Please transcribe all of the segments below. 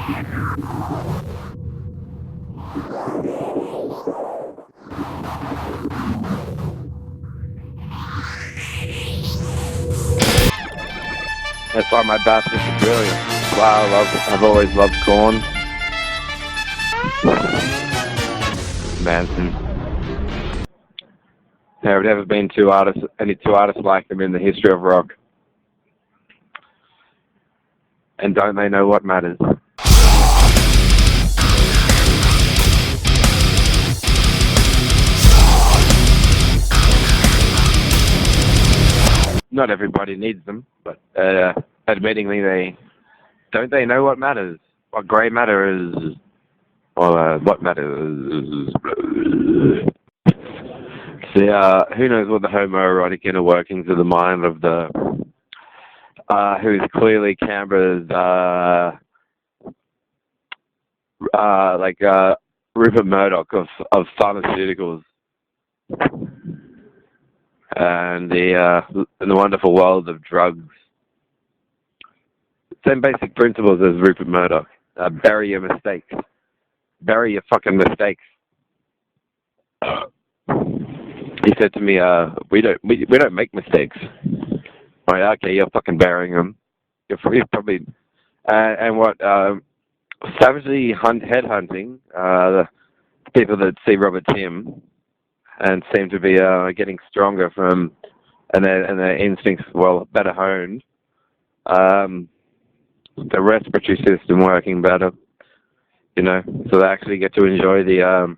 That's why my bastards are brilliant. That's why I've always loved corn. Manson. There have never been any two artists like them in the history of rock. And don't they know what matters? Not everybody needs them, but admittingly they know what matters. What grey matter is, or what matters. See, who knows what the homoerotic inner workings of the mind of the who's clearly Canberra's Rupert Murdoch of pharmaceuticals. And the wonderful world of drugs. Same basic principles as Rupert Murdoch. Bury your mistakes. Bury your fucking mistakes. He said to me, "We don't make mistakes." I'm like, okay, you're fucking burying them. You're probably and what savagely headhunting the people that see Robert Tim. And seem to be getting stronger from, and their instincts, well, better honed. The respiratory system working better, so they actually get to enjoy the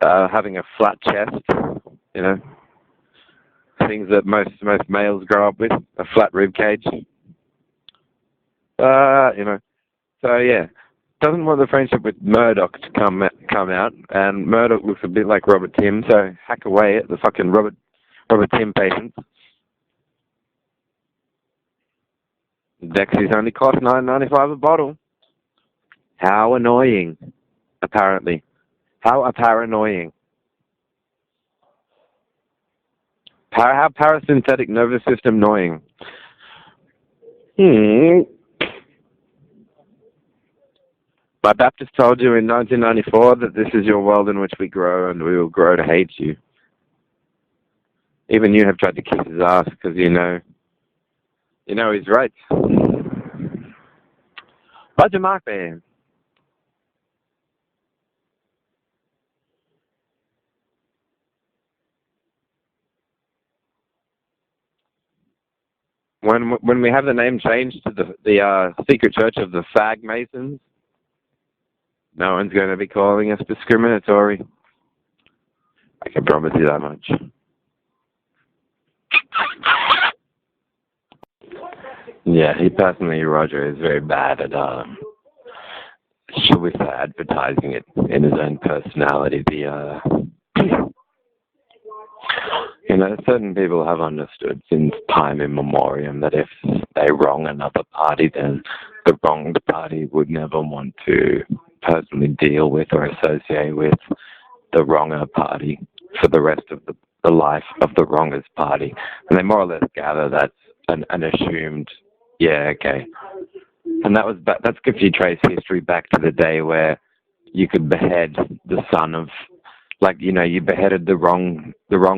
having a flat chest, things that most males grow up with, a flat rib cage. So yeah. Doesn't want the friendship with Murdoch to come out, and Murdoch looks a bit like Robert Tim, so hack away at the fucking Robert Tim patients. Dexies only cost $9.95 a bottle. How annoying, apparently. How annoying. How parasympathetic nervous system annoying. My Baptist told you in 1994 that this is your world in which we grow, and we will grow to hate you. Even you have tried to kiss his ass because you know he's right. Roger Mark, man. When we have the name changed to the secret church of the Fag Masons, no one's going to be calling us discriminatory. I can promise you that much. Yeah, he personally, Roger, is very bad at, shall we say, advertising it in his own personality. Certain people have understood since time immemorial that if they wrong another party, then the wronged party would never want to personally deal with or associate with the wronger party for the rest of the life of the wronger's party. And they more or less gather that's an assumed, yeah, okay. And that's if you trace history back to the day where you could behead the son of, you beheaded the wrong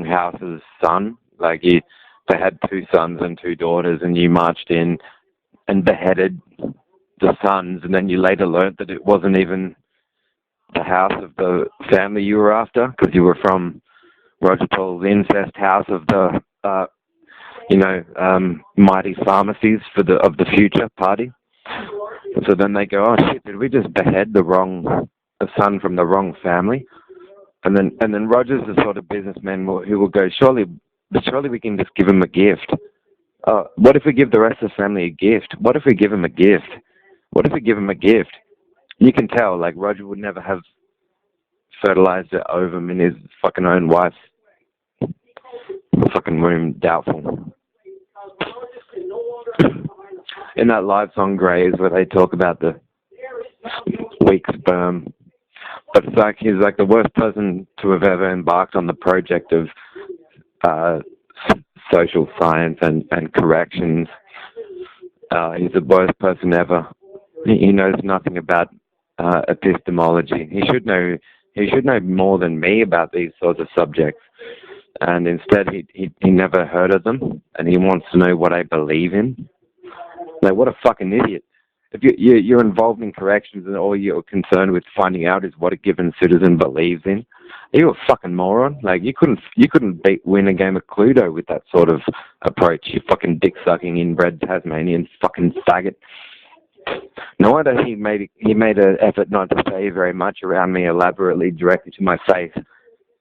house's son. They had two sons and two daughters, and you marched in and beheaded the sons, and then you later learned that it wasn't even the house of the family you were after, because you were from Roger Paul's incest house of the, mighty pharmacies of the future party. And so then they go, oh shit, did we just behead the son from the wrong family? And then Roger's the sort of businessman who will go, surely we can just give him a gift. What if we give the rest of the family a gift? What if we give him a gift? What if we give him a gift? You can tell, Roger would never have fertilized the ovum in his fucking own wife's fucking womb. Doubtful. In that live song, Grays, where they talk about the weak sperm. But it's he's the worst person to have ever embarked on the project of social science and corrections. He's the worst person ever He knows nothing about epistemology. He should know. He should know more than me about these sorts of subjects. And instead, he never heard of them, and he wants to know what I believe in. Like, what a fucking idiot! If you're involved in corrections and all you're concerned with finding out is what a given citizen believes in, are you a fucking moron? Like, you couldn't win a game of Cluedo with that sort of approach. You fucking dick sucking inbred Tasmanian fucking faggot. No wonder he made an effort not to say very much around me elaborately directly to my face,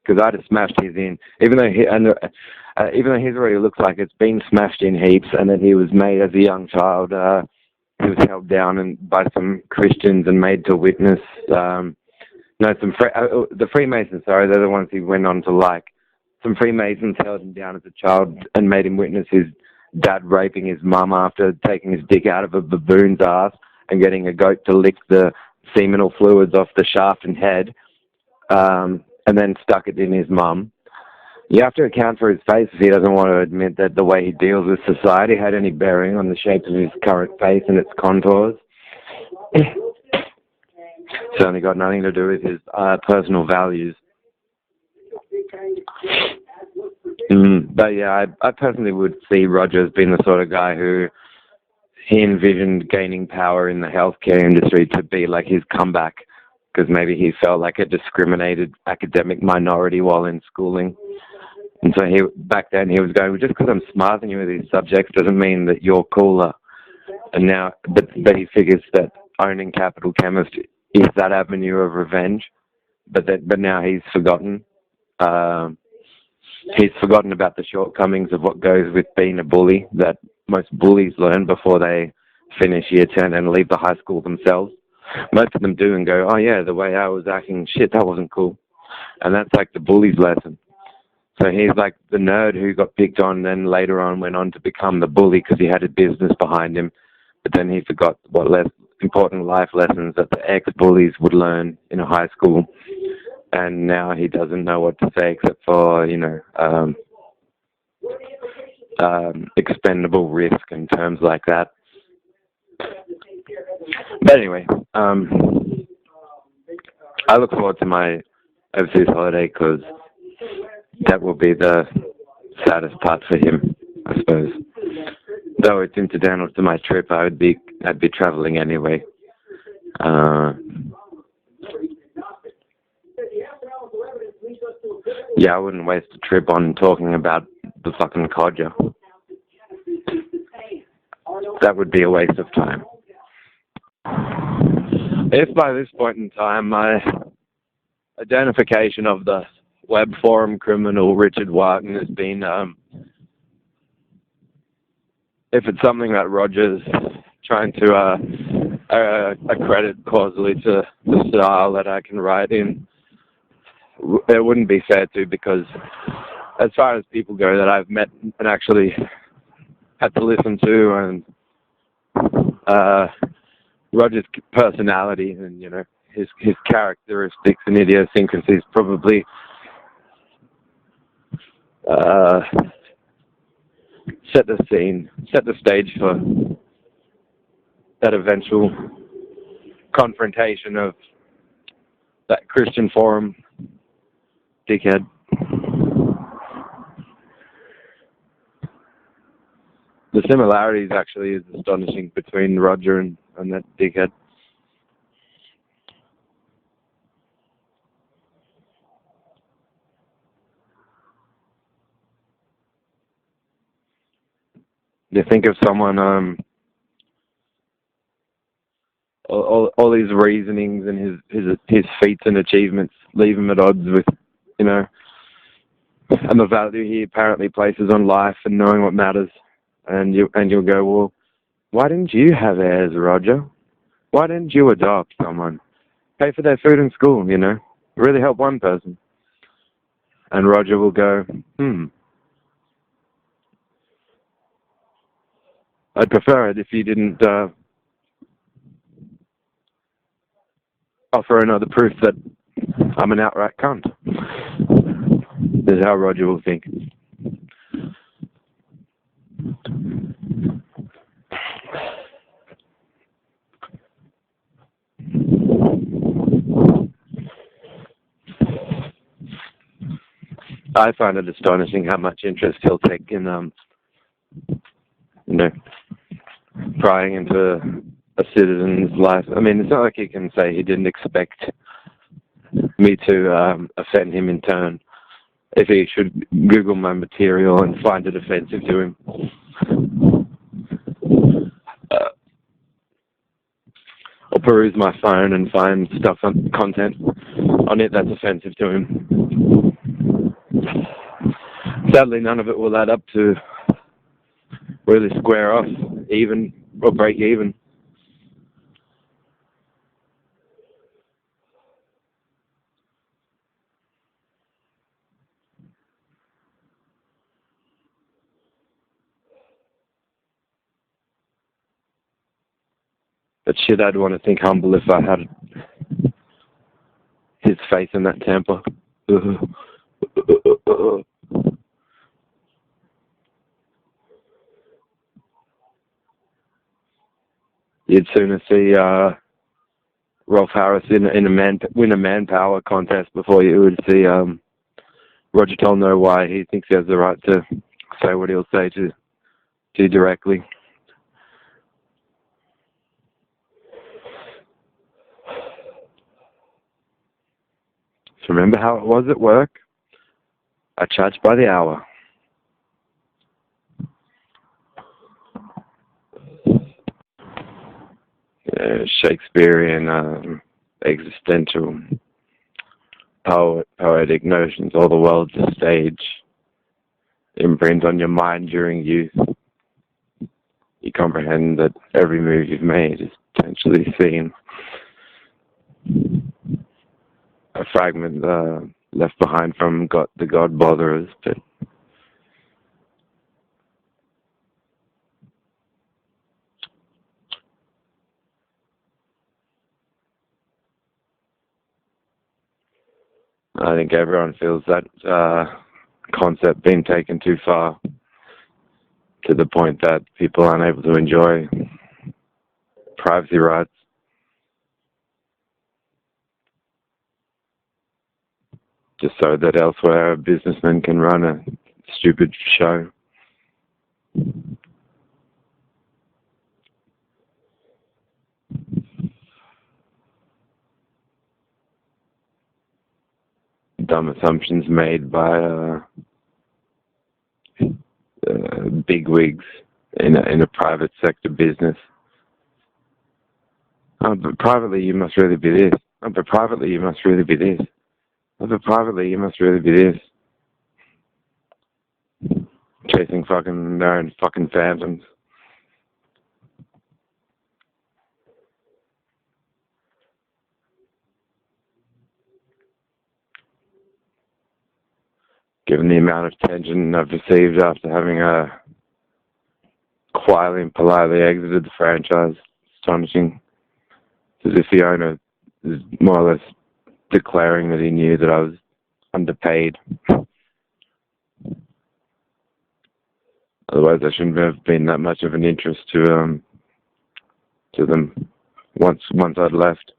because I'd have smashed his in, even though his already looks like it's been smashed in heaps, and that he was made as a young child. He was held down by some Christians and made to witness. The Freemasons. Sorry, they're the ones he went on to like. Some Freemasons held him down as a child and made him witness his dad raping his mum after taking his dick out of a baboon's ass and getting a goat to lick the seminal fluids off the shaft and head, and then stuck it in his mum. You have to account for his face if he doesn't want to admit that the way he deals with society had any bearing on the shape of his current face and its contours. Certainly got nothing to do with his personal values. But yeah, I personally would see Roger as being the sort of guy who he envisioned gaining power in the healthcare industry to be like his comeback, because maybe he felt like a discriminated academic minority while in schooling. And so back then he was going, well, just because I'm smarter than you with these subjects doesn't mean that you're cooler. And now, but he figures that owning Capital Chemist is that avenue of revenge. But now he's forgotten. He's forgotten about the shortcomings of what goes with being a bully that most bullies learn before they finish year 10 and leave the high school themselves. Most of them do and go, oh yeah, the way I was acting, shit, that wasn't cool. And that's like the bully's lesson. So he's like the nerd who got picked on, then later on went on to become the bully because he had a business behind him. But then he forgot what less important life lessons that the ex-bullies would learn in a high school. And now he doesn't know what to say except for, expendable risk and terms like that. But anyway, I look forward to my overseas holiday because that will be the saddest part for him, I suppose. Though it's incidental to my trip, I'd be traveling anyway. Yeah, I wouldn't waste a trip on talking about the fucking codger. That would be a waste of time. If by this point in time my identification of the web forum criminal Richard Wharton has been, if it's something that Roger's trying to accredit causally to the style that I can write in, it wouldn't be fair to, because as far as people go that I've met and actually had to listen to, and Roger's personality and his characteristics and idiosyncrasies probably set the stage for that eventual confrontation of that Christian forum dickhead. The similarities actually is astonishing between Roger and that dickhead. You think of someone, all these reasonings and his feats and achievements leave him at odds with, and the value he apparently places on life and knowing what matters. And you'll go, well, why didn't you have heirs, Roger? Why didn't you adopt someone? Pay for their food in school, really help one person. And Roger will go, I'd prefer it if you didn't offer another proof that I'm an outright cunt. This is how Roger will think. I find it astonishing how much interest he'll take in, prying into a citizen's life. I mean, it's not like he can say he didn't expect me to offend him in turn. If he should Google my material and find it offensive to him. Or peruse my phone and find stuff on content on it that's offensive to him. Sadly, none of it will add up to really square off, even, or break even. But shit, I'd want to think humble if I had his face in that temper. You'd sooner see Rolf Harris win a manpower contest before you would see Roger Toll know why he thinks he has the right to say what he'll say to you directly. So remember how it was at work? I charged by the hour. Shakespearean existential poetic notions, all the world's a stage, imprint on your mind during youth. You comprehend that every move you've made is potentially seen. A fragment left behind from the God Botherers, but I think everyone feels that concept being taken too far, to the point that people aren't able to enjoy privacy rights. Just so that elsewhere a businessman can run a stupid show. Dumb assumptions made by bigwigs in a private sector business. Oh, but privately you must really be this. Oh, but privately you must really be this. Oh, but privately you must really be this. Chasing fucking their own fucking phantoms. Given the amount of tension I've received after having quietly and politely exited the franchise, astonishing. It's as if the owner is more or less declaring that he knew that I was underpaid. Otherwise, I shouldn't have been that much of an interest to them once I'd left.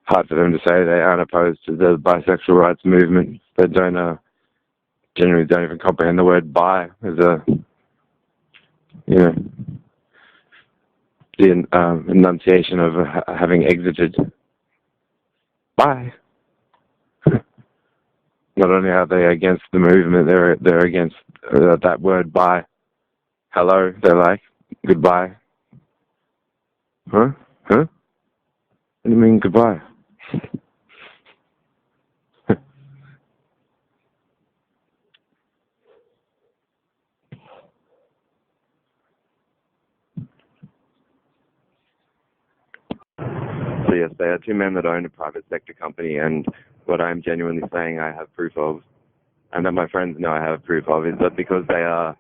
Hard for them to say they aren't opposed to the bisexual rights movement. They generally don't even comprehend the word bi as the enunciation of having exited. Bi. Not only are they against the movement, they're against that word bi. Hello, they're like, goodbye. Huh? What do you mean goodbye? So yes, they are two men that own a private sector company, and what I'm genuinely saying I have proof of, and that my friends know I have proof of, is that because they are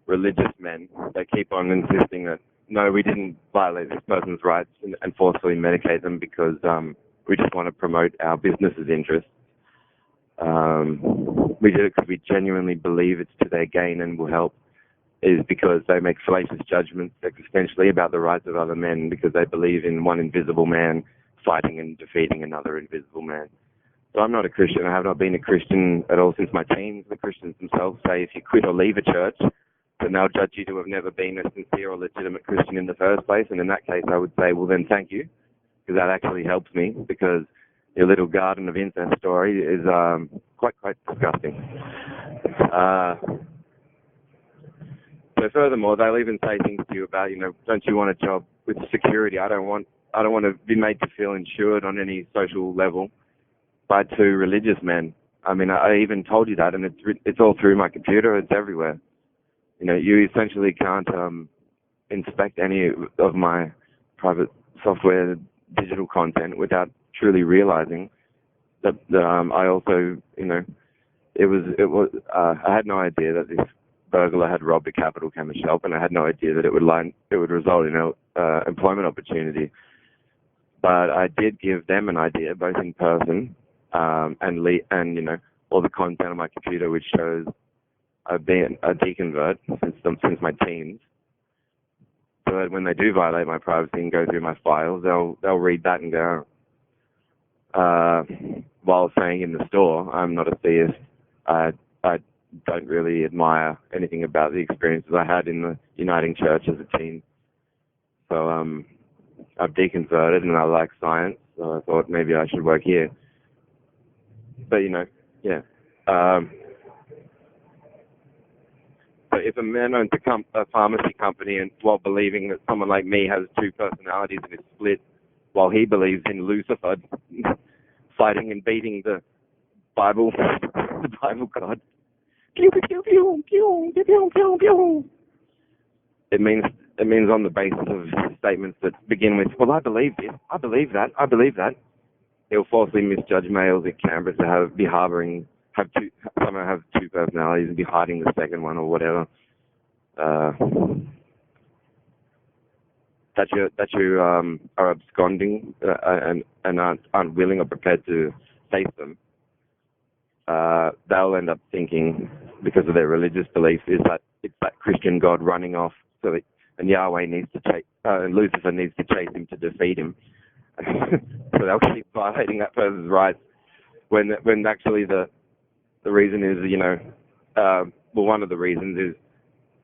religious men, they keep on insisting that, no, we didn't violate this person's rights and forcefully medicate them because we just want to promote our business's interests. We did it because we genuinely believe it's to their gain and will help is because they make fallacious judgments existentially about the rights of other men because they believe in one invisible man fighting and defeating another invisible man. So I'm not a Christian. I have not been a Christian at all since my teens. The Christians themselves say if you quit or leave a church, then they'll judge you to have never been a sincere or legitimate Christian in the first place. And in that case, I would say, well, then thank you, because that actually helps me, because your little garden of incest story is quite disgusting. So furthermore, they'll even say things to you about, don't you want a job with security? I don't want to be made to feel insured on any social level by two religious men. I mean, I even told you that, and it's all through my computer. It's everywhere. You essentially can't inspect any of my private software digital content without truly realizing that I also, I had no idea that this burglar had robbed a capital chemist shop, and I had no idea that it would result in an employment opportunity. But I did give them an idea, both in person and all the content on my computer, which shows I've been a deconvert since my teens. So that when they do violate my privacy and go through my files, they'll read that and go, while saying in the store, I'm not a theist. I don't really admire anything about the experiences I had in the Uniting Church as a teen. So I've deconverted and I like science, so I thought maybe I should work here. But, yeah. But if a man owns a pharmacy company and while believing that someone like me has two personalities and is split, while he believes in Lucifer fighting and beating the Bible God, it means on the basis of statements that begin with, well, I believe this, I believe that. He'll falsely misjudge males in Canberra to have two personalities and be hiding the second one or whatever. That you are absconding and aren't willing or prepared to face them. They'll end up thinking, because of their religious beliefs, is that it's that Christian God running off, and Yahweh needs to chase, and Lucifer needs to chase him to defeat him. So they'll keep violating that person's rights when actually the reason is, one of the reasons is,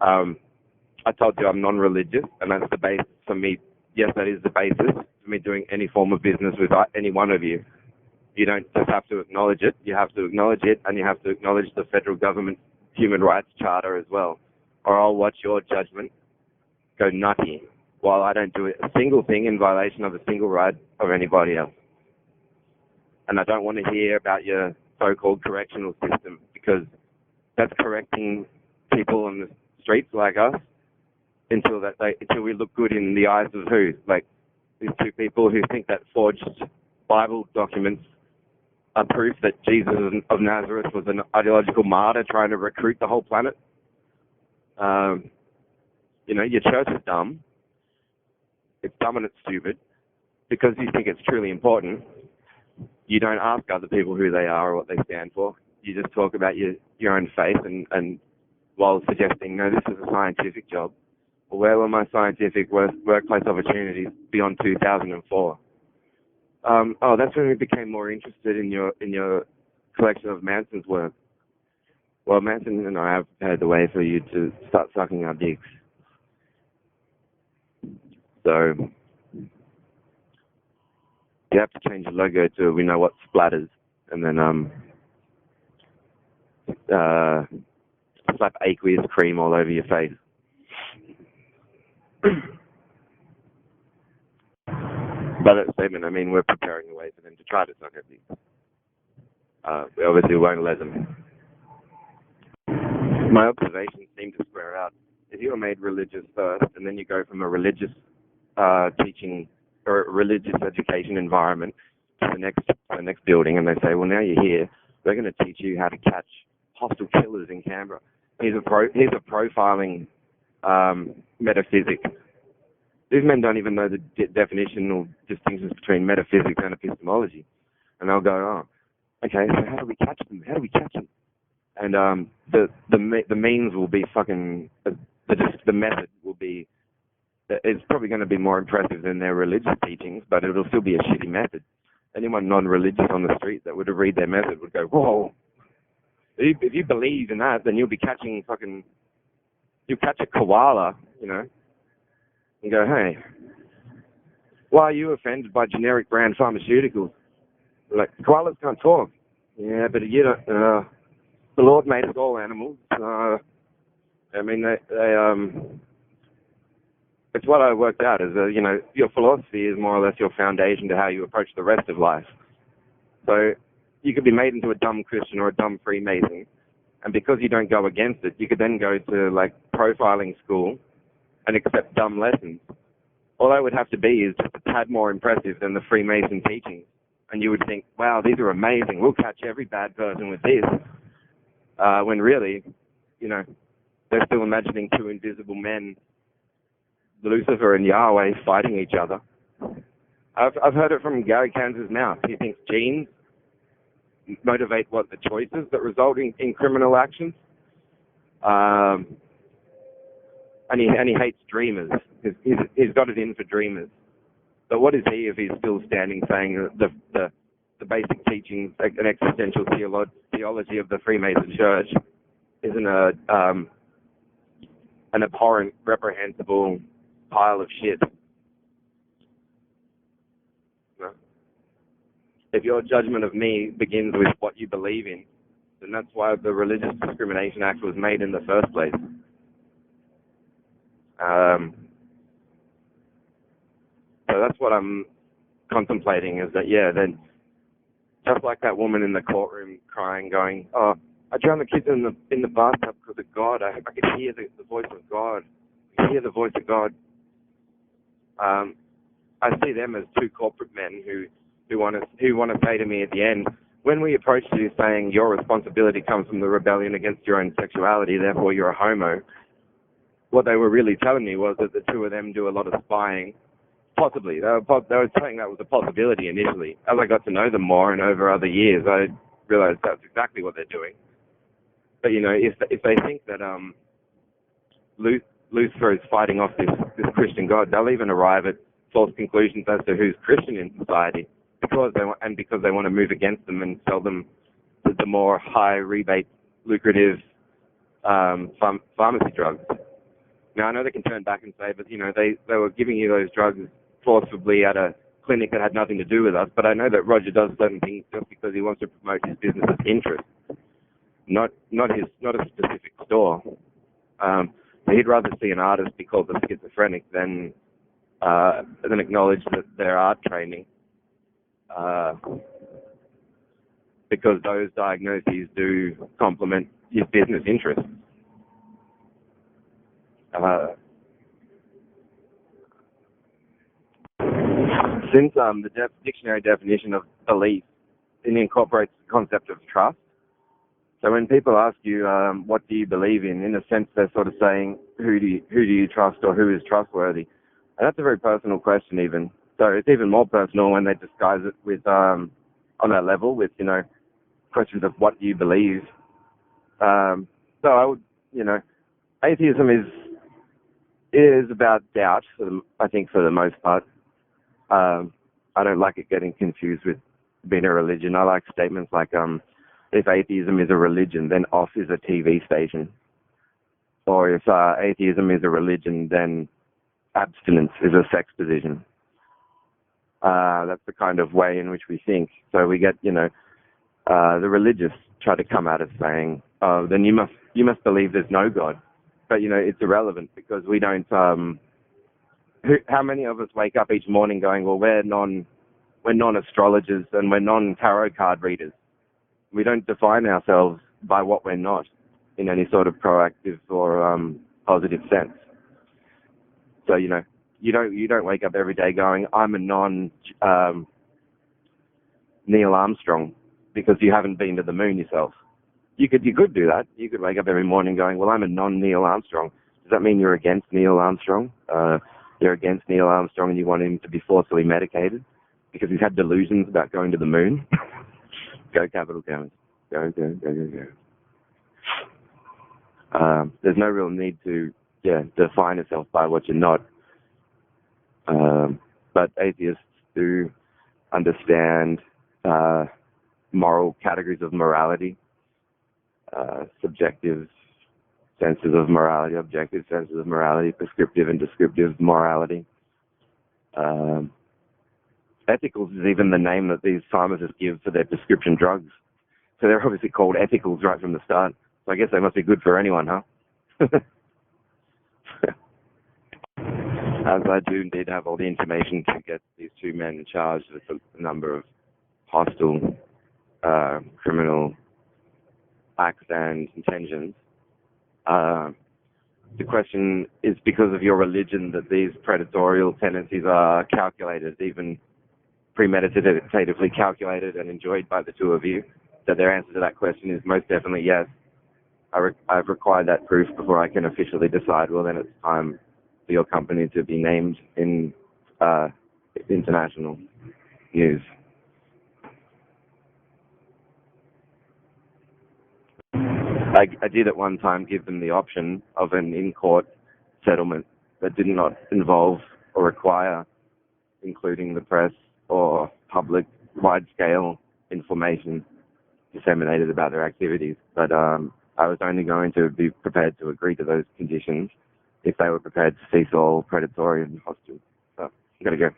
I told you I'm non-religious, and that's the basis for me. Yes, that is the basis for me doing any form of business with any one of you. You don't just have to acknowledge it. You have to acknowledge it, and you have to acknowledge the federal government human rights charter as well, or I'll watch your judgment go nutty while I don't do a single thing in violation of a single right of anybody else. And I don't want to hear about your so-called correctional system, because that's correcting people on the streets like us until we look good in the eyes of who? Like these two people who think that forged Bible documents are proof that Jesus of Nazareth was an ideological martyr trying to recruit the whole planet. Your church is dumb. It's dumb and it's stupid. Because you think it's truly important, you don't ask other people who they are or what they stand for. You just talk about your own faith and while suggesting, no, this is a scientific job. Well, where were my scientific workplace opportunities beyond 2004? That's when we became more interested in your collection of Manson's work. Well, Manson and I have paved the way for you to start sucking our dicks. So you have to change the logo to we know what splatters, and then slap aqueous cream all over your face. By that statement, I mean we're preparing the way for them to try to suck our dicks. We obviously won't let them. My observations seem to square out. If you are made religious first, and then you go from a religious teaching or a religious education environment to the next building, and they say, well, now you're here, we're going to teach you how to catch hostile killers in Canberra. Here's a profiling metaphysics. These men don't even know the definition or distinctions between metaphysics and epistemology. And they'll go, oh, okay, so how do we catch them? And the means will be fucking the the method will be, it's probably going to be more impressive than their religious teachings, but it'll still be a shitty method. Anyone non-religious on the street that would read their method would go, whoa, if you believe in that, then you'll be catching you'll catch a koala, you know, and go, hey, why are you offended by generic brand pharmaceuticals? Like, koalas can't talk. Yeah, but you don't, the Lord made us all animals. I mean, it's what I worked out is, you know, your philosophy is more or less your foundation to how you approach the rest of life. So you could be made into a dumb Christian or a dumb Freemason, and because you don't go against it, you could then go to, like, profiling school and accept dumb lessons. All that would have to be is just a tad more impressive than the Freemason teachings. And you would think, wow, these are amazing. We'll catch every bad person with this. When really, you know, they're still imagining two invisible men, Lucifer and Yahweh, fighting each other. I've heard it from Gary Kansas' mouth. He thinks genes motivate the choices that result in criminal actions. And he hates dreamers. He's got it in for dreamers. But what is he if he's still standing saying that the basic teachings, an existential theology of the Freemason Church, isn't an abhorrent, reprehensible pile of shit? No. If your judgment of me begins with what you believe in, then that's why the Religious Discrimination Act was made in the first place. So that's what I'm contemplating, is that, yeah, then just like that woman in the courtroom crying, going, oh, I drowned the kids in the bathtub because of God. I could hear the voice of God. I could hear the voice of God. I see them as two corporate men who want to say to me at the end, when we approached you saying your responsibility comes from the rebellion against your own sexuality, therefore you're a homo, what they were really telling me was that the two of them do a lot of spying. Possibly. They were saying that was a possibility initially. As I got to know them more and over other years, I realized that's exactly what they're doing. But, you know, if they think that Lucifer is fighting off this Christian God, they'll even arrive at false conclusions as to who's Christian in society because they want to move against them and sell them the more high rebate, lucrative pharmacy drugs. Now, I know they can turn back and say, but, you know, they were giving you those drugs forcibly at a clinic that had nothing to do with us, but I know that Roger does certain things just because he wants to promote his business's interest, not a specific store. But he'd rather see an artist be called a schizophrenic than acknowledge that their art training, because those diagnoses do complement his business interests. Since the dictionary definition of belief incorporates the concept of trust, so when people ask you what do you believe in a sense they're sort of saying who do you trust or who is trustworthy, and that's a very personal question even. So it's even more personal when they disguise it with on that level with, you know, questions of what do you believe. So I would, you know, atheism is about doubt, I think, for the most part. I don't like it getting confused with being a religion. I like statements like, if atheism is a religion, then off is a TV station. Or if atheism is a religion, then abstinence is a sex position. That's the kind of way in which we think. So we get, you know, the religious try to come at us saying, oh, then you must believe there's no God. But, you know, it's irrelevant because we don't, how many of us wake up each morning going, well, we're non-astrologers and we're non-tarot card readers. We don't define ourselves by what we're not in any sort of proactive or positive sense. So, you know, you don't wake up every day going, I'm a Neil Armstrong, because you haven't been to the moon yourself. You could do that. You could wake up every morning going, well, I'm a non-Neil Armstrong. Does that mean you're against Neil Armstrong? You're against Neil Armstrong and you want him to be forcibly medicated because he's had delusions about going to the moon? Go Capital Counties. Go. There's no real need to define yourself by what you're not. But atheists do understand moral categories of morality, subjective senses of morality, objective senses of morality, prescriptive and descriptive morality. Ethicals is even the name that these pharmacists give for their prescription drugs. So they're obviously called ethicals right from the start. So I guess they must be good for anyone, huh? As I do indeed have all the information to get these two men charged with a number of hostile criminal acts and intentions. The question is because of your religion that these predatorial tendencies are calculated, even premeditatively calculated and enjoyed by the two of you. So their answer to that question is most definitely yes. I've required that proof before I can officially decide, well, then it's time for your company to be named in international news. I did at one time give them the option of an in-court settlement that did not involve or require including the press or public wide-scale information disseminated about their activities. But I was only going to be prepared to agree to those conditions if they were prepared to cease all predatory and hostile. So I'm going to go.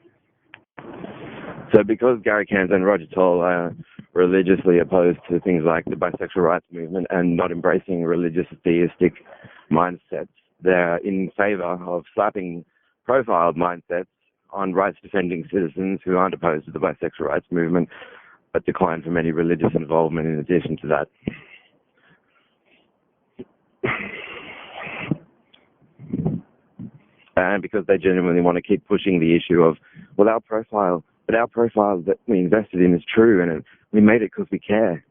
So because Gary Cairns and Roger Toll are religiously opposed to things like the bisexual rights movement and not embracing religious theistic mindsets, they're in favor of slapping profiled mindsets on rights-defending citizens who aren't opposed to the bisexual rights movement, but decline from any religious involvement in addition to that. And because they genuinely want to keep pushing the issue of, well, our profile that we invested in is true, and we made it because we care,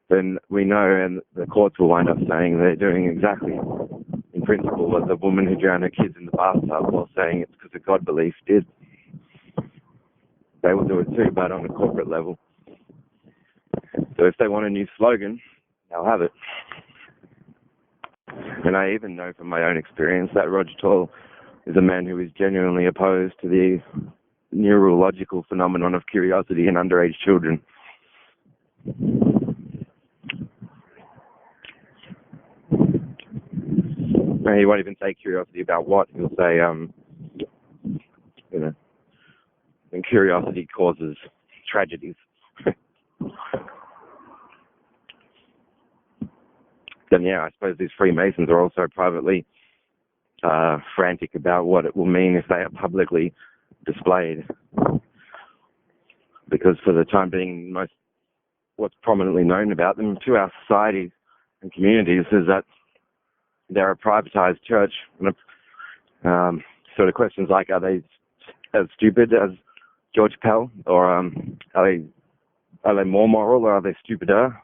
then we know, and the courts will wind up saying they're doing exactly, in principle, what the woman who drowned her kids in the bathtub while saying it's because of God belief did. They will do it too, but on a corporate level. So if they want a new slogan, they'll have it. And I even know from my own experience that Roger Toll is a man who is genuinely opposed to the neurological phenomenon of curiosity in underage children. And he won't even say curiosity about what. He'll say, and curiosity causes tragedies. Then, yeah, I suppose these Freemasons are also privately frantic about what it will mean if they are publicly displayed. Because for the time being, what's prominently known about them to our societies and communities is that they're a privatized church. And, sort of questions like, are they as stupid as George Pell, or are they more moral, or are they stupider?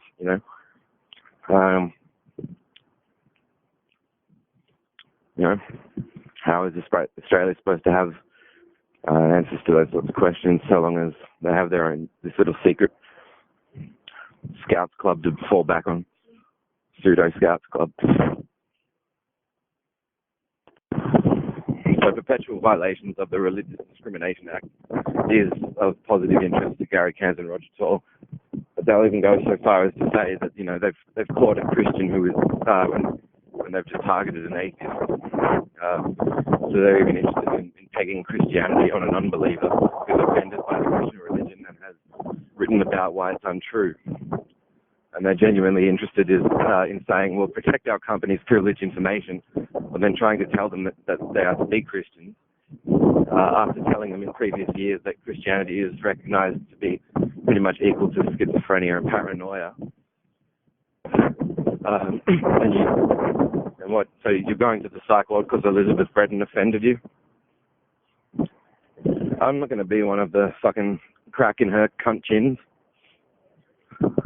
How is Australia supposed to have answers to those sorts of questions so long as they have their own, this little secret Scouts Club to fall back on, pseudo Scouts Club? So perpetual violations of the Religious Discrimination Act is of positive interest to Gary Cairns and Roger Toll. But they'll even go so far as to say that they've caught a Christian who is when they've just targeted an atheist. So they're even interested in pegging Christianity on an unbeliever who's offended by the Christian religion and has written about why it's untrue. And they're genuinely interested in saying, well, protect our company's privileged information, but then trying to tell them that they are to be Christians, after telling them in previous years that Christianity is recognized to be pretty much equal to schizophrenia and paranoia. So you're going to the psych ward because Elizabeth Breton offended you? I'm not going to be one of the fucking crack in her cunt chins.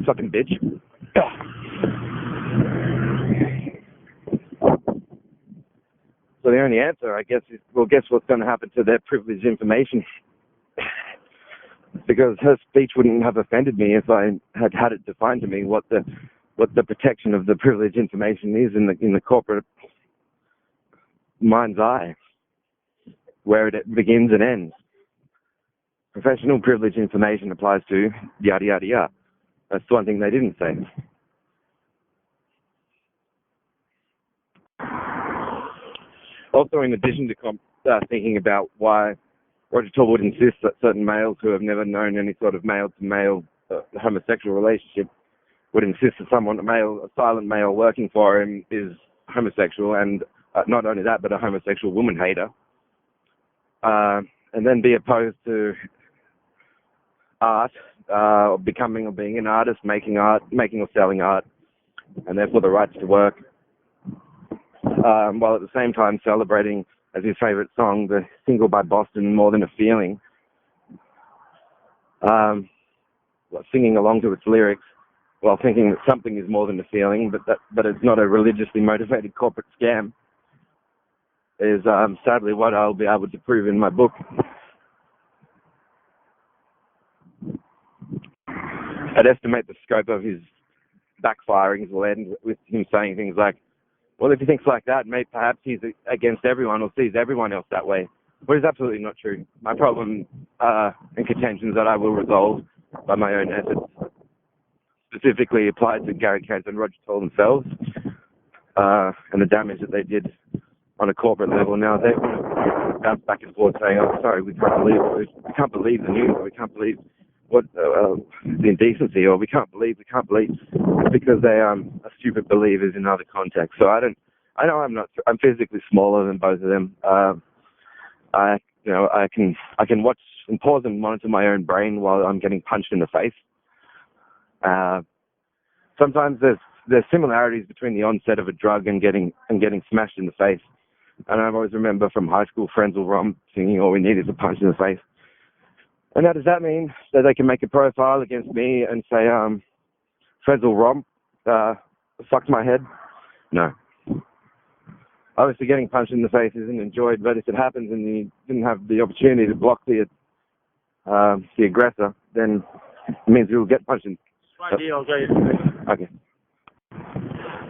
Fucking bitch. So the only answer, I guess, is, well, guess what's going to happen to their privileged information? Because her speech wouldn't have offended me if I had it defined to me what the protection of the privileged information is in the corporate mind's eye, where it begins and ends. Professional privilege information applies to yada yada yada. That's the one thing they didn't say. Also, in addition to thinking about why Roger Toll would insist that certain males who have never known any sort of male-to-male homosexual relationship would insist that a silent male working for him is homosexual, and not only that, but a homosexual woman hater, and then be opposed to art, becoming or being an artist, making or selling art, and therefore the rights to work, while at the same time celebrating as his favorite song, the single by Boston, More Than a Feeling, singing along to its lyrics while thinking that something is more than a feeling, but it's not a religiously motivated corporate scam, is sadly what I'll be able to prove in my book. I'd estimate the scope of his backfirings will end with him saying things like, well, if he thinks like that, maybe perhaps he's against everyone or sees everyone else that way, which is absolutely not true. My problem and contentions that I will resolve by my own efforts specifically applied to Gary Case and Roger Toll themselves, and the damage that they did on a corporate level. Now they want to bounce back and forth saying, "Oh, sorry, we can't believe the news, or we can't believe what the indecency, or we can't believe," because they are stupid believers in other contexts. So I know I'm physically smaller than both of them. I can watch and pause and monitor my own brain while I'm getting punched in the face. Sometimes there's similarities between the onset of a drug and getting smashed in the face. And I always remember from high school, friends will romp singing, "All we need is a punch in the face." And now, does that mean that they can make a profile against me and say, Fredzel Romp fucked my head? No. Obviously, getting punched in the face isn't enjoyed, but if it happens and you didn't have the opportunity to block the aggressor, then it means you'll get punched in. Okay.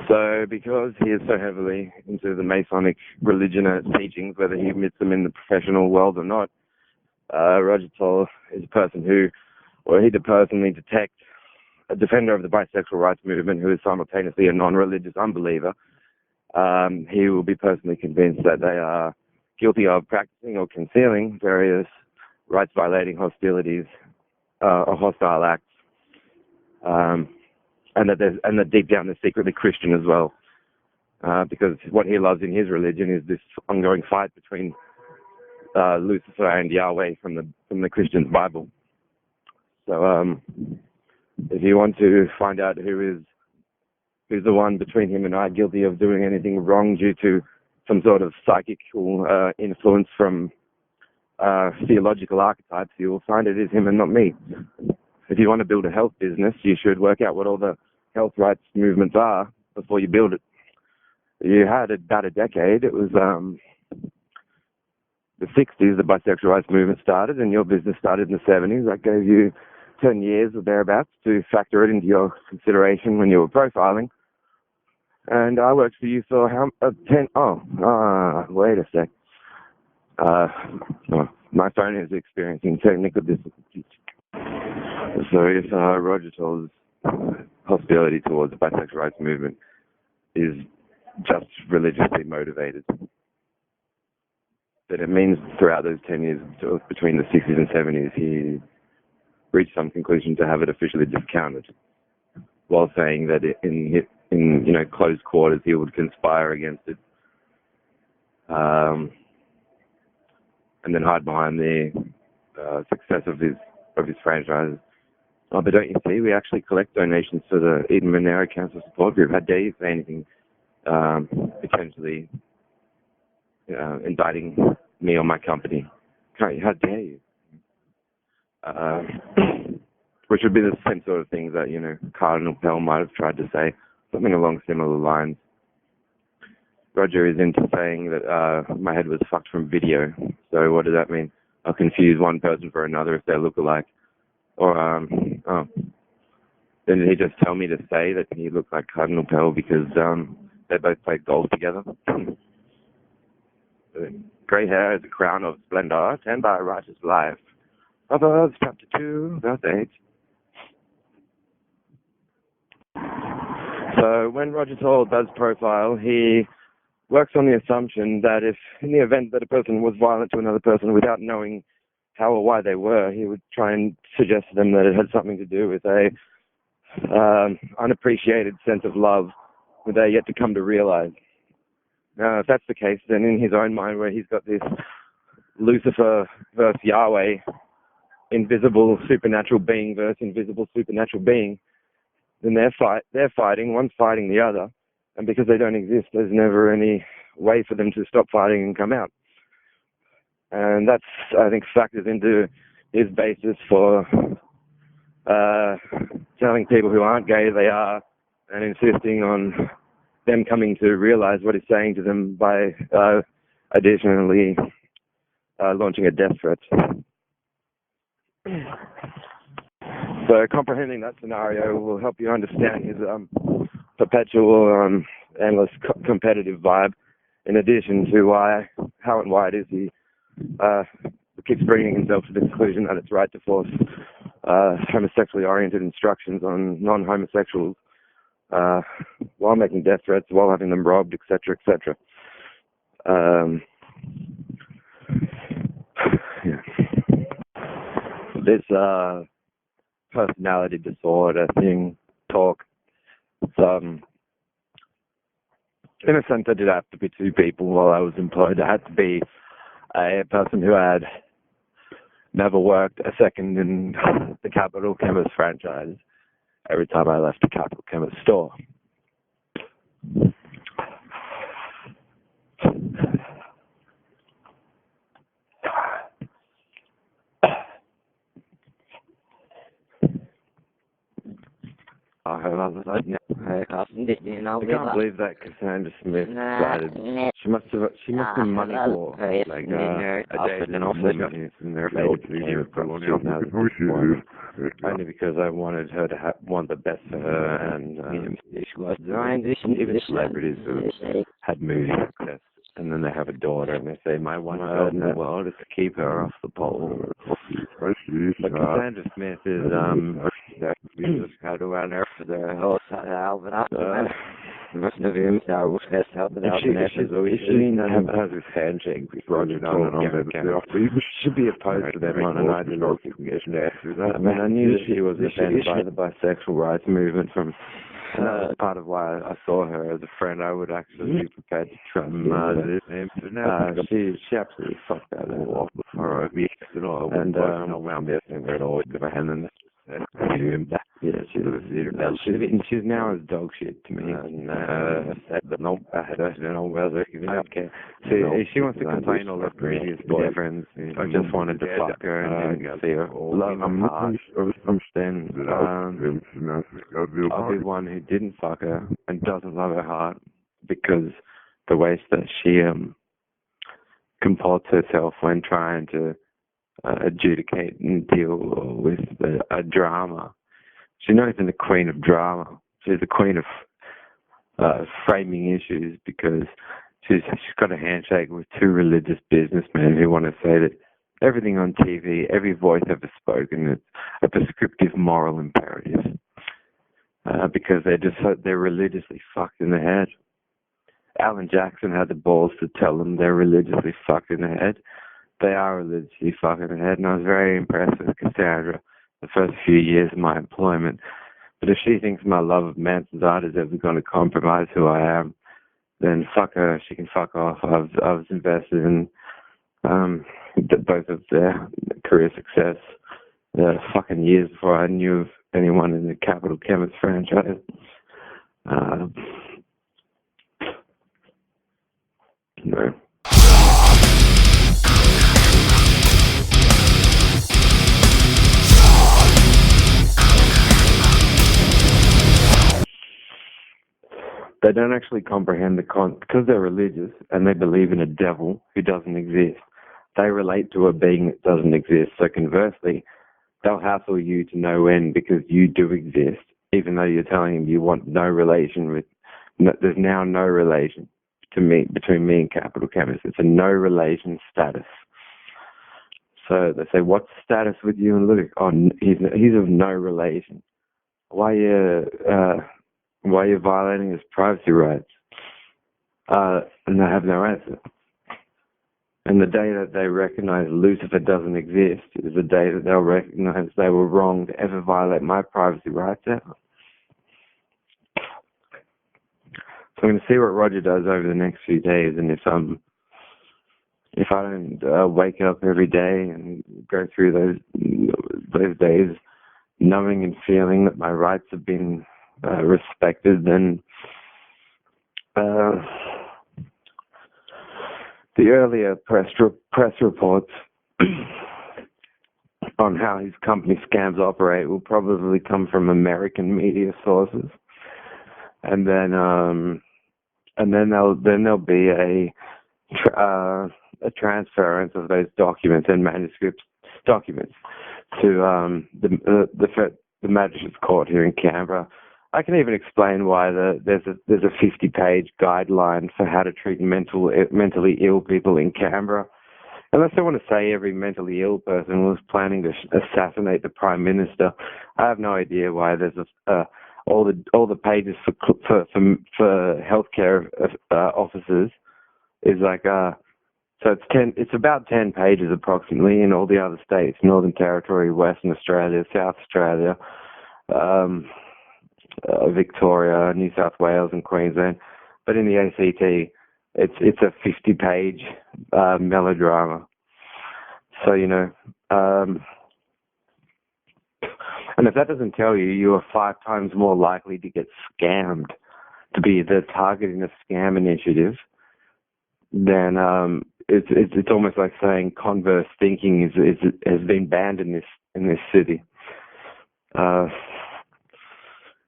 So, because he is so heavily into the Masonic religion and its teachings, whether he admits them in the professional world or not, Roger Toll is a person he to personally detect a defender of the bisexual rights movement who is simultaneously a non-religious unbeliever. He will be personally convinced that they are guilty of practicing or concealing various rights-violating hostilities or hostile acts, and that deep down they're secretly Christian as well, because what he loves in his religion is this ongoing fight between Lucifer and Yahweh from the Christian's Bible. So if you want to find out who's the one between him and I guilty of doing anything wrong due to some sort of psychical influence from theological archetypes, you will find it is him and not me. If you want to build a health business, you should work out what all the health rights movements are before you build it. You had about a decade. It was the 60s, the bisexual rights movement started, and your business started in the 70s. That gave you 10 years or thereabouts to factor it into your consideration when you were profiling. And I worked for you for 10... wait a sec. My phone is experiencing technical difficulties. So if Roger Toll's hostility towards the bisexual rights movement is just religiously motivated, then it means throughout those 10 years between the 60s and 70s, he reached some conclusion to have it officially discounted, while saying that in close quarters he would conspire against it, and then hide behind the success of his franchise. Oh, but don't you see, we actually collect donations to the Eden Monero Cancer Support Group. How dare you say anything potentially indicting me or my company? How dare you? Which would be the same sort of things that, Cardinal Pell might have tried to say, something along similar lines. Roger is into saying that my head was fucked from video. So what does that mean? I'll confuse one person for another if they look alike. Or, then did he just tell me to say that he looked like Cardinal Pell because they both played golf together? Grey hair is a crown of splendor, tend by a righteous life. Proverbs chapter 2, verse 8. So when Roger Toll does profile, he works on the assumption that if in the event that a person was violent to another person without knowing how or why they were, he would try and suggest to them that it had something to do with a unappreciated sense of love that they're yet to come to realize. Now, if that's the case, then in his own mind, where he's got this Lucifer versus Yahweh, invisible supernatural being versus invisible supernatural being, then they're fighting, one's fighting the other, and because they don't exist, there's never any way for them to stop fighting and come out. And that's, I think, factors into his basis for telling people who aren't gay they are, and insisting on them coming to realize what he's saying to them by additionally launching a death threat. So comprehending that scenario will help you understand his perpetual, endless competitive vibe, in addition to how and why it is he keeps bringing himself to the conclusion that it's right to force homosexually oriented instructions on non-homosexuals while making death threats, while having them robbed, etc., etc. Yeah. This personality disorder thing, talk, in a sense, there did have to be two people while I was employed. There had to be a person who had never worked a second in the Capital Chemist franchise every time I left the Capital Chemist store. I can't believe that Cassandra Smith decided she must have money for like a day and off and therefore became a prostitute. Only because I wanted her to want the best for her, and even celebrities who had movie success, and then they have a daughter and they say my one goal in the world is to keep her off the pole. But Cassandra Smith is we just got to run her for the whole Alvin. She has this handshake with Roger Toll. Should be opposed to them on an ideological issue. I mean, I knew that she was offended by the bisexual rights movement from part of why I saw her as a friend. I would actually be prepared to try and murder him. She absolutely fucked that off before I beat it all. And around this thing, there'd always be a hand in this. She's now as dog shit to me. And said that no, I don't know whether I don't care. She wants to complain all her previous boyfriends. I just wanted to fuck her and didn't see her. Love her heart. Then I'll be one who didn't fuck her and doesn't love her heart because the ways that she comports herself when trying to adjudicate and deal with a drama. She's not even the queen of drama. She's the queen of framing issues because she's got a handshake with two religious businessmen who want to say that everything on TV, every voice ever spoken, is a prescriptive moral imperative because they're religiously fucked in the head. Alan Jackson had the balls to tell them they're religiously fucked in the head. They are religiously fucking ahead, and I was very impressed with Cassandra the first few years of my employment. But if she thinks my love of Manson's art is ever going to compromise who I am, then fuck her. She can fuck off. I was invested in both of their career success fucking years before I knew of anyone in the Capital Chemist franchise. No. They don't actually comprehend because they're religious and they believe in a devil who doesn't exist. They relate to a being that doesn't exist. So conversely, they'll hassle you to no end because you do exist, even though you're telling them you want no relation with. There's now no relation between me and capital chemists. It's a no relation status. So they say, what's the status with you and Luke? Oh, he's of no relation. Why are you violating his privacy rights? And they have no answer. And the day that they recognize Lucifer doesn't exist is the day that they'll recognize they were wrong to ever violate my privacy rights ever. So I'm going to see what Roger does over the next few days, and if I don't wake up every day and go through those days knowing and feeling that my rights have been respected, then the earlier press reports on how his company scams operate will probably come from American media sources, and then there'll be a transference of those documents and documents to the magistrate's court here in Canberra. I can even explain why there's a 50-page guideline for how to treat mentally ill people in Canberra. Unless I want to say every mentally ill person was planning to assassinate the Prime Minister, I have no idea why there's all the pages for healthcare officers is like so it's about 10 pages approximately in all the other states: Northern Territory, Western Australia, South Australia, Victoria, New South Wales, and Queensland. But in the ACT, it's a 50-page melodrama. So and if that doesn't tell you, you are 5 times more likely to get scammed, to be the target in a scam initiative, then it's almost like saying converse thinking has been banned in this city.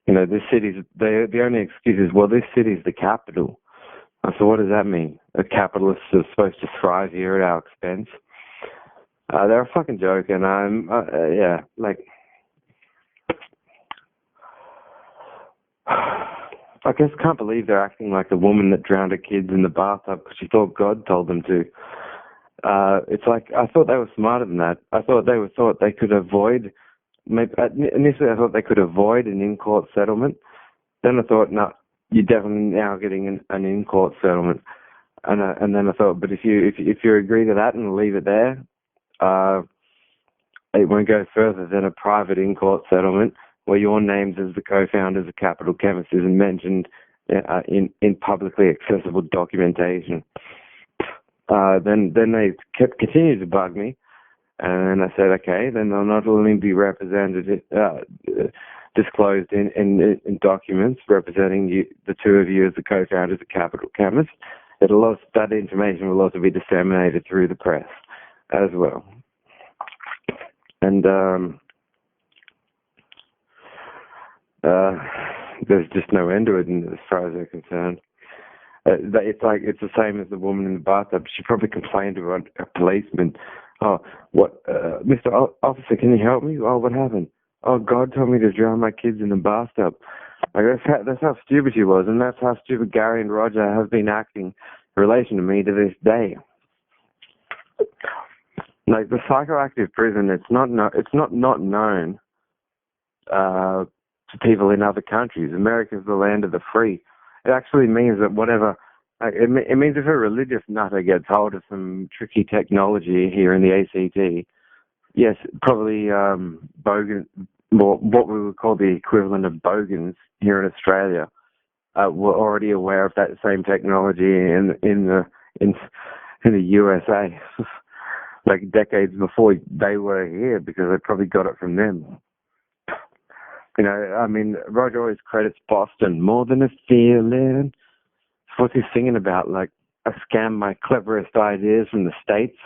This city's the only excuse is, well, this city's the capital. So what does that mean? A capitalist is supposed to thrive here at our expense? They're a fucking joke, and I guess I can't believe they're acting like the woman that drowned her kids in the bathtub because she thought God told them to. It's like, I thought they were smarter than that. I thought they could avoid. Initially, I thought they could avoid an in-court settlement. Then I thought, no, you're definitely now getting an in-court settlement. And then I thought, but if you agree to that and leave it there, it won't go further than a private in-court settlement where your names as the co-founders of Capital Chemist isn't mentioned in publicly accessible documentation. Then they continued to bug me. And I said, okay, then they'll not only be represented, disclosed in documents representing you, the two of you as the co-founders of Capital Chemist. That information will also be disseminated through the press as well. And there's just no end to it as far as they're concerned. It's the same as the woman in the bathtub. She probably complained about a policeman. Oh, what, Mr. Officer, can you help me? Oh, what happened? Oh, God told me to drown my kids in the bathtub. Like, that's how stupid she was, and that's how stupid Gary and Roger have been acting in relation to me to this day. Like, the psychoactive prison, it's not known to people in other countries. America's the land of the free. It actually means that whatever. It means if a religious nutter gets hold of some tricky technology here in the ACT, yes, probably bogan, what we would call the equivalent of bogans here in Australia, were already aware of that same technology in the USA, like decades before they were here, because they probably got it from them. I mean, Roger always credits Boston more than a feeling. What's he singing about? Like, I scam my cleverest ideas from the States.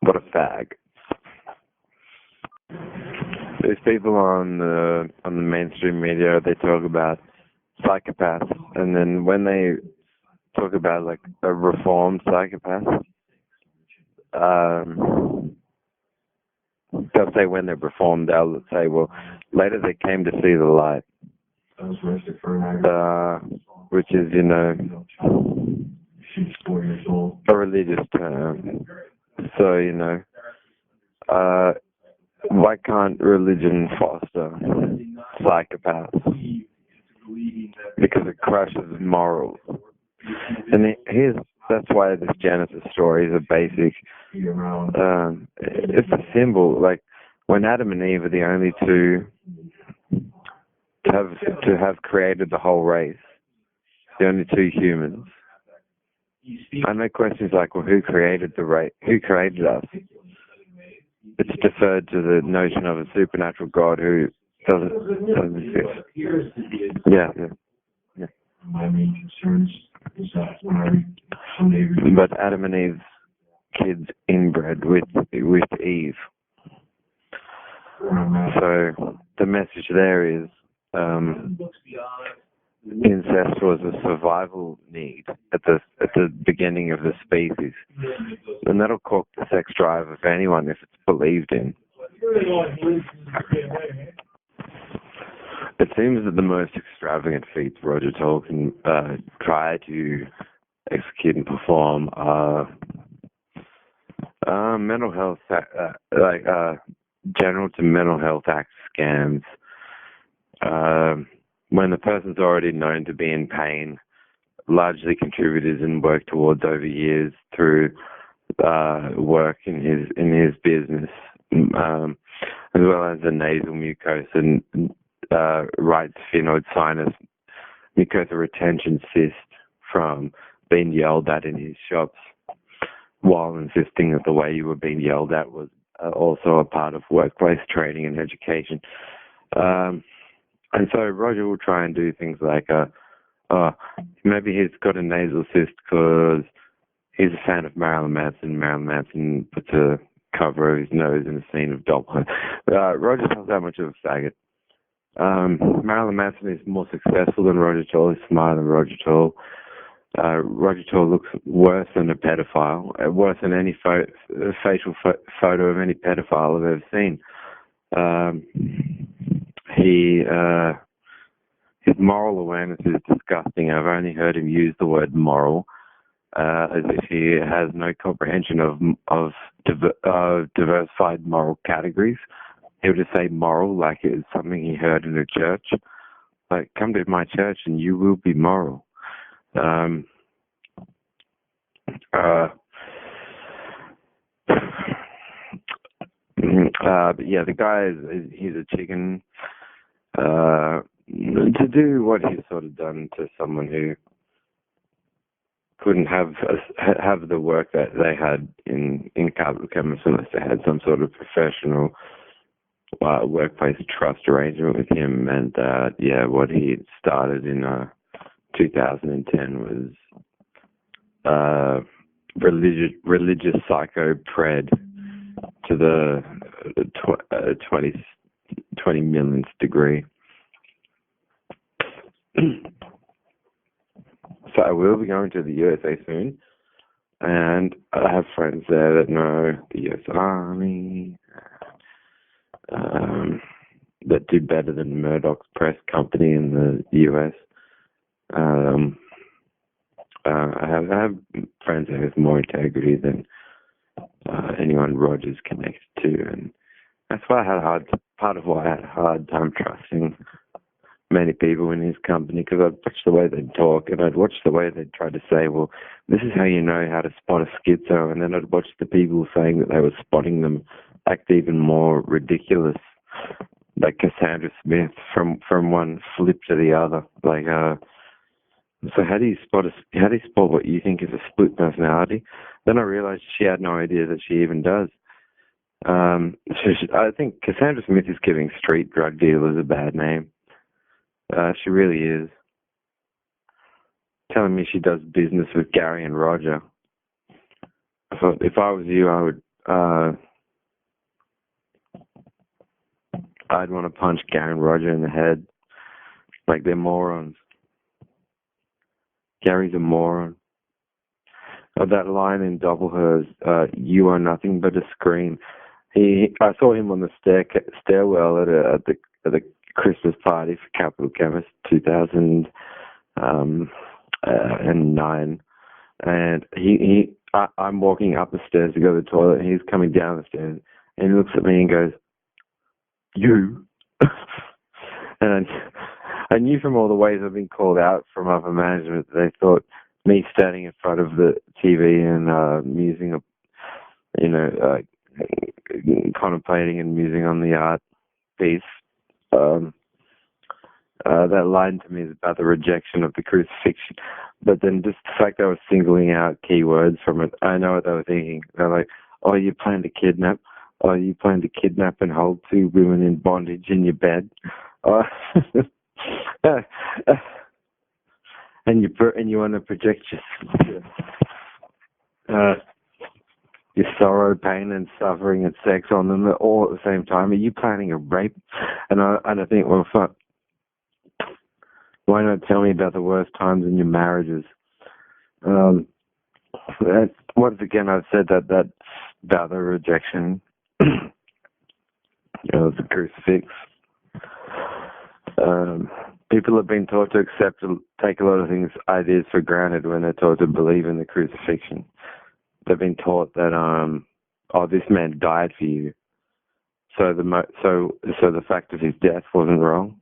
What a fag. There's people on the mainstream media, they talk about psychopaths, and then when they talk about like a reformed psychopath, they'll say when they're reformed, they'll say, well, later they came to see the light. which is, you know, a religious term. So, you know, why can't religion foster psychopaths? Because it crushes morals. And that's why this Genesis story is a basic, it's a symbol. Like, when Adam and Eve are the only two to have created the whole race, the only two humans, I know questions like, well, who created the race? Who created us? It's deferred to the notion of a supernatural God who doesn't exist. Yeah. My main concerns is that when I But Adam and Eve's kids inbred with Eve. So the message there is incest was a survival need at the beginning of the species, and that'll cork the sex drive of anyone if it's believed in. It seems that the most extravagant feats Roger Toll can try to execute and perform are mental health, general to mental health act scams. When the person's already known to be in pain, largely contributed and worked towards over years through work in his business, as well as the nasal mucosa and right sphenoid sinus mucosa retention cyst from being yelled at in his shops, while insisting that the way you were being yelled at was also a part of workplace training and education. And so Roger will try and do things like, maybe he's got a nasal cyst because he's a fan of Marilyn Manson. Marilyn Manson puts a cover of his nose in a scene of Doppler. Roger's not that much of a faggot. Marilyn Manson is more successful than Roger Toll, he's smarter than Roger Toll. Roger Toll looks worse than a pedophile, worse than any facial photo of any pedophile I've ever seen. His moral awareness is disgusting. I've only heard him use the word moral, as if he has no comprehension of diversified moral categories. He would just say moral like it was something he heard in a church. Like, come to my church and you will be moral. But yeah, the guy he's a chicken. To do what he's sort of done to someone who couldn't have the work that they had in capital chemistry unless they had some sort of professional workplace trust arrangement with him, and what he started in 2010 was religious psycho pred to the 20 millionth degree. So I will be going to the USA soon, and I have friends there that know the US Army, that do better than Murdoch's press company in the US. I have friends that have more integrity than anyone Rogers connected to, and that's why part of why I had a hard time trusting many people in his company, because I'd watch the way they'd talk, and I'd watch the way they'd try to say, well, this is how you know how to spot a schizo, and then I'd watch the people saying that they were spotting them act even more ridiculous, like Cassandra Smith from one flip to the other. Like, so how do you spot what you think is a split personality? Then I realized she had no idea that she even does. I think Cassandra Smith is giving street drug dealers a bad name. She really is. Telling me she does business with Gary and Roger. I thought, if I was you, I'd want to punch Gary and Roger in the head. Like, they're morons. Gary's a moron. That line in Doppler's, you are nothing but a scream. I saw him on the stairwell at Christmas party for Capital Chemist 2009, and I'm walking up the stairs to go to the toilet, and he's coming down the stairs, and he looks at me and goes, "You," and I knew from all the ways I've been called out from upper management that they thought me standing in front of the TV and musing, contemplating and musing on the art piece. That line to me is about the rejection of the crucifixion. But then just the fact that I was singling out keywords from it, I know what they were thinking. They're like, "Oh, you plan to kidnap? Oh, you plan to kidnap and hold 2 women in bondage in your bed?" And you want to project your sorrow, pain, and suffering and sex on them all at the same time. Are you planning a rape? And I think, well, fuck. Why not tell me about the worst times in your marriages? Once again, I've said that about the rejection of the crucifix. People have been taught to accept and take a lot of ideas for granted when they're taught to believe in the crucifixion. They've been taught that, this man died for you, so the fact of his death wasn't wrong.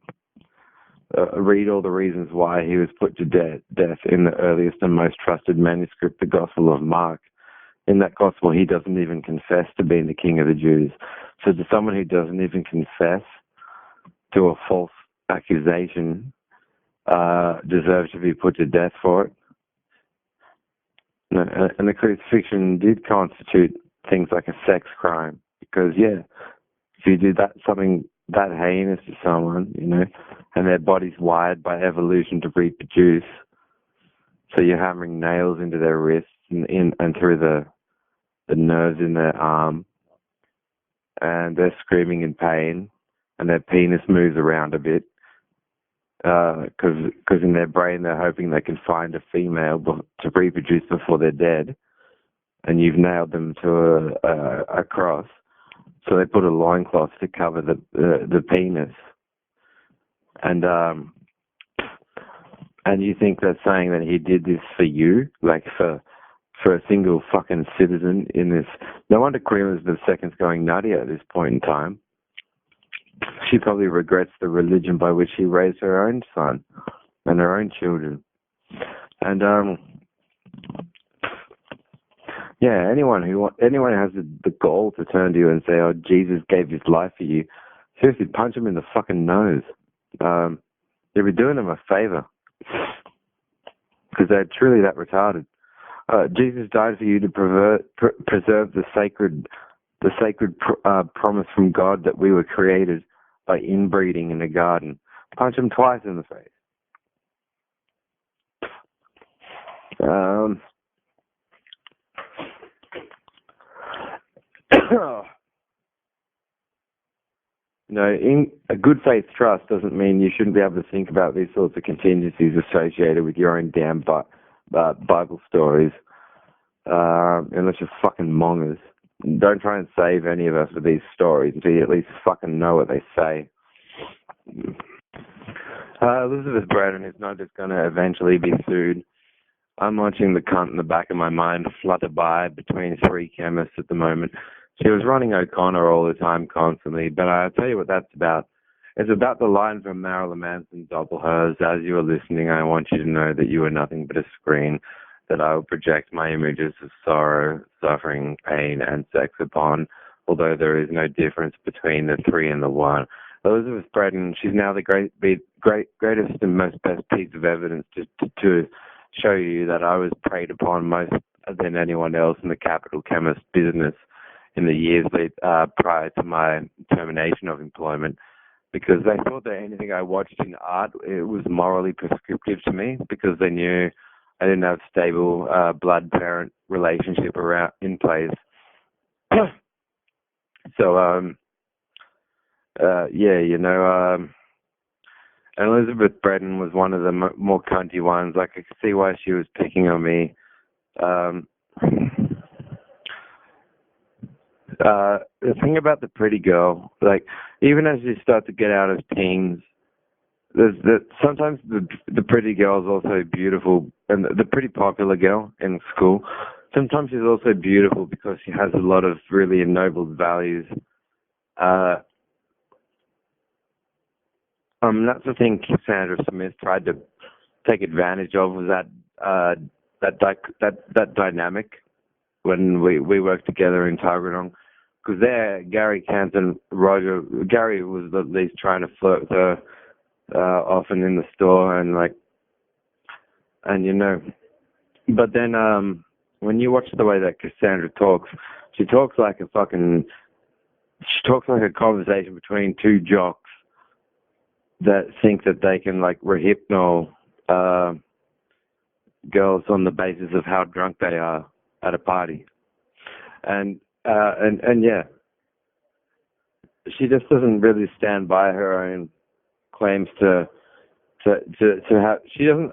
Read all the reasons why he was put to death in the earliest and most trusted manuscript, the Gospel of Mark. In that Gospel, he doesn't even confess to being the King of the Jews. So to someone who doesn't even confess to a false accusation, deserves to be put to death for it. And the crucifixion did constitute things like a sex crime, because, if you do something that heinous to someone, and their body's wired by evolution to reproduce, so you're hammering nails into their wrists and through the nerves in their arm, and they're screaming in pain, and their penis moves around a bit, because in their brain they're hoping they can find a female to reproduce before they're dead, and you've nailed them to a cross. So they put a loincloth to cover the penis, and you think they're saying that he did this for you, like for a single fucking citizen in this. No wonder Queen Elizabeth II's going nutty at this point in time. She probably regrets the religion by which she raised her own son and her own children. And anyone who has the gall to turn to you and say, "Oh, Jesus gave his life for you," seriously, punch him in the fucking nose. You'll be doing them a favor, because they're truly that retarded. Jesus died for you to preserve the sacred promise from God that we were created by inbreeding in a garden. Punch him twice in the face. In a good faith trust doesn't mean you shouldn't be able to think about these sorts of contingencies associated with your own damn Bible stories, unless you're fucking mongers. Don't try and save any of us with these stories until you at least fucking know what they say. Elizabeth Braden is not just going to eventually be sued. I'm watching the cunt in the back of my mind flutter by between 3 chemists at the moment. She was running O'Connor all the time, constantly, but I'll tell you what that's about. It's about the line from Marilyn Manson's Doppelhers. As you are listening, I want you to know that you are nothing but a screen that I will project my images of sorrow, suffering, pain, and sex upon, although there is no difference between the 3 and the 1. Elizabeth Braden, she's now the greatest and most best piece of evidence to show you that I was preyed upon most than anyone else in the Capital Chemist business in the years prior to my termination of employment, because they thought that anything I watched in art, it was morally prescriptive to me, because they knew I didn't have stable blood parent relationship in place. So, Elizabeth Braden was one of the more cunty ones. Like, I could see why she was picking on me. The thing about the pretty girl, like, even as you start to get out as teens, sometimes the pretty girl is also beautiful, and the pretty popular girl in school. Sometimes she's also beautiful because she has a lot of really ennobled values. That's the thing Cassandra Smith tried to take advantage of, was that dynamic when we worked together in Tagradong. Because there, Gary Canton, Gary was at least trying to flirt with her often in the store, and but then when you watch the way that Cassandra talks, she talks like a conversation between two jocks that think that they can rehypnol girls on the basis of how drunk they are at a party, and yeah, she just doesn't really stand by her own claims to have. She doesn't.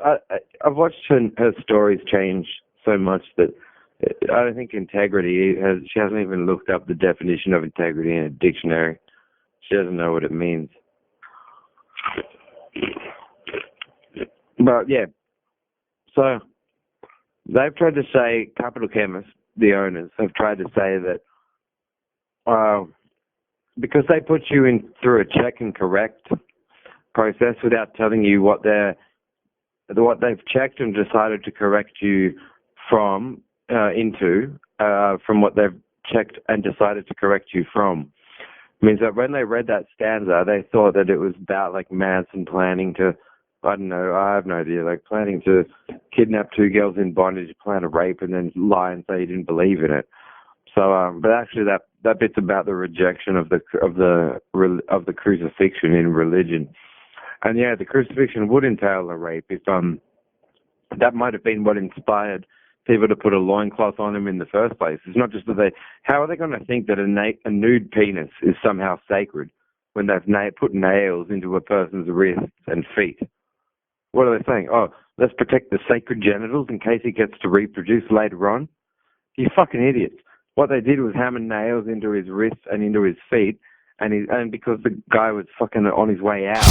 I've watched her stories change so much that I don't think integrity has. She hasn't even looked up the definition of integrity in a dictionary. She doesn't know what it means. But yeah, so they've tried to say, Capital Chemists, the owners, have tried to say that because they put you in through a check and correct process without telling you what they've checked and decided to correct you from what they've checked and decided to correct you from, means that when they read that stanza, they thought that it was about Manson planning to, I don't know, I have no idea, planning to kidnap two girls in bondage, plan a rape, and then lie and say he didn't believe in it. So, but actually, that bit's about the rejection of the crucifixion in religion. And yeah, the crucifixion would entail a rape if that might have been what inspired people to put a loincloth on him in the first place. It's not just that how are they going to think that a nude penis is somehow sacred when they've put nails into a person's wrists and feet? What are they saying? Oh, let's protect the sacred genitals in case he gets to reproduce later on? You fucking idiots. What they did was hammer nails into his wrists and into his feet, and because the guy was fucking on his way out.